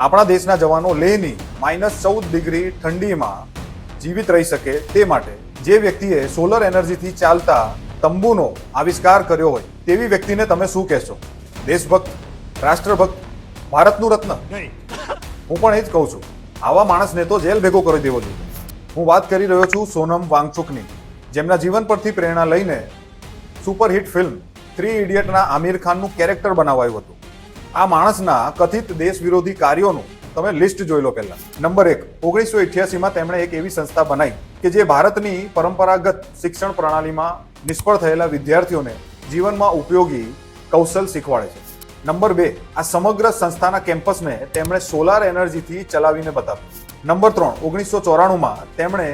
આપણા દેશના જવાનો લેહની -14 ઠંડીમાં જીવિત રહી શકે તે માટે જે વ્યક્તિએ સોલર એનર્જીથી ચાલતા તંબુનો આવિષ્કાર કર્યો હોય તેવી વ્યક્તિને તમે શું કહેશો? દેશભક્ત, રાષ્ટ્રભક્ત, ભારતનું રત્ન? હું પણ એ જ કહું છું, આવા માણસને તો જેલ ભેગો કરી દેવો જોઈએ. હું વાત કરી રહ્યો છું સોનમ વાંગચુકની, જેમના જીવન પરથી પ્રેરણા લઈને સુપરહિટ ફિલ્મ 3 ઇડિયટના આમિર ખાનનું કેરેક્ટર બનાવાયું હતું. આ માણસના કથિત દેશ વિરોધી કાર્યોનું તમે લિસ્ટ જોઈ લો. પહેલા નંબર 1, 1988માં તેમણે એક એવી સંસ્થા બનાવી કે જે ભારતની પરંપરાગત શિક્ષણ પ્રણાલીમાં નિષ્ફળ થયેલા વિદ્યાર્થીઓને જીવનમાં ઉપયોગી કૌશલ શીખવાડે છે. નંબર 2, આ સમગ્ર સંસ્થાના કેમ્પસને તેમણે સોલાર એનર્જીથી ચલાવીને બતાવ્યું. નંબર 3, 1994માં તેમણે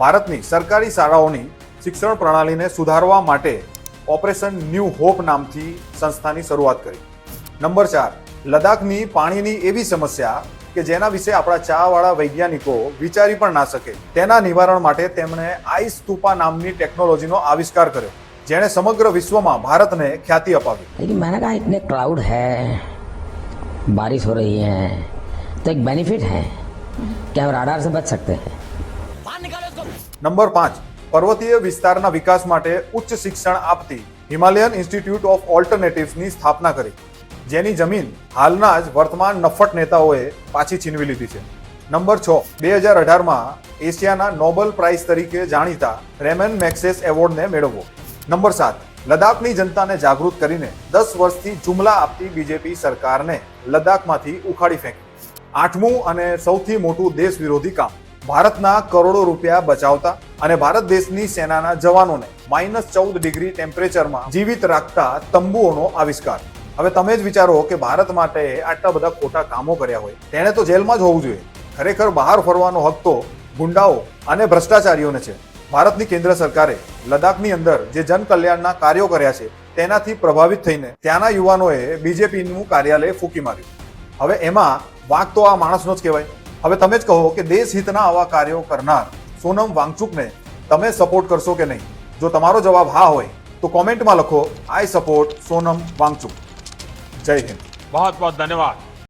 ભારતની સરકારી શાળાઓની શિક્ષણ પ્રણાલીને સુધારવા માટે ઓપરેશન ન્યૂ હોપ નામથી સંસ્થાની શરૂઆત કરી. નંબર 4, લદ્દાખની પાણીની એવી સમસ્યા કે જેના વિશે આપણા ચાવાળા વૈજ્ઞાનિકો વિચારી પણ ના શકે, તેના નિવારણ માટે તેમણે આઈસ સ્તૂપા નામની ટેકનોલોજીનો આવિષ્કાર કર્યો, જેણે સમગ્ર વિશ્વમાં ભારતને ખ્યાતિ અપાવી. लेकिन मैंने कहा इतने क्लाउड है, बारिश हो रही है, तो एक बेनिफिट है कि हम राडार से बच सकते हैं. નંબર 5, પર્વતીય વિસ્તારના વિકાસ માટે ઉચ્ચ શિક્ષણ આપતી હિમાલયન ઇન્સ્ટિટ્યૂટ ઓફ ઓલ્ટરનેટિવ્સની સ્થાપના કરી, જેની જમીન હાલના જ વર્તમાન નફ્ફટ નેતાઓએ પાછી છીનવી લીધી છે. નંબર 6, 2018માં એશિયાના નોબેલ પ્રાઇઝ તરીકે જાણીતા રેમન મેગ્સેસ એવોર્ડને મેળવવો. નંબર 7, લદ્દાખની જનતાને જાગૃત કરીને 10 વર્ષથી જુમલા આપતી બીજેપી સરકારને લદ્દાખમાંથી ઉખાડી ફેંકી. 8મું અને સૌથી મોટું દેશ વિરોધી કામ, ભારતના કરોડો રૂપિયા બચાવતા અને ભારત દેશની સેનાના જવાનોને -14 ટેમ્પરેચરમાં જીવિત રાખતા તંબુઓનો આવિષ્કાર. હવે તમે જ વિચારો કે ભારત માટે આટલા બધા ખોટા કામો કર્યા હોય તેણે તો જેલમાં જ હોવું જોઈએ. ખરેખર બહાર ફરવાનો હક તો ગુંડાઓ અને ભ્રષ્ટાચારીઓને છે. ભારતની કેન્દ્ર સરકારે લદ્દાખની અંદર જે જનકલ્યાણના કાર્યો કર્યા છે તેનાથી પ્રભાવિત થઈને ત્યાંના યુવાનોએ બીજેપીનું કાર્યાલય ફૂંકી માર્યું. હવે એમાં વાંક તો આ માણસનો જ કહેવાય. હવે તમે જ કહો કે દેશહિતના આવા કાર્યો કરનાર સોનમ વાંગચુકને તમે સપોર્ટ કરશો કે નહીં? જો તમારો જવાબ હા હોય તો કોમેન્ટમાં લખો, આઈ સપોર્ટ સોનમ વાંગચુક. જય હિન્દ. बहुत बहुत धन्यवाद.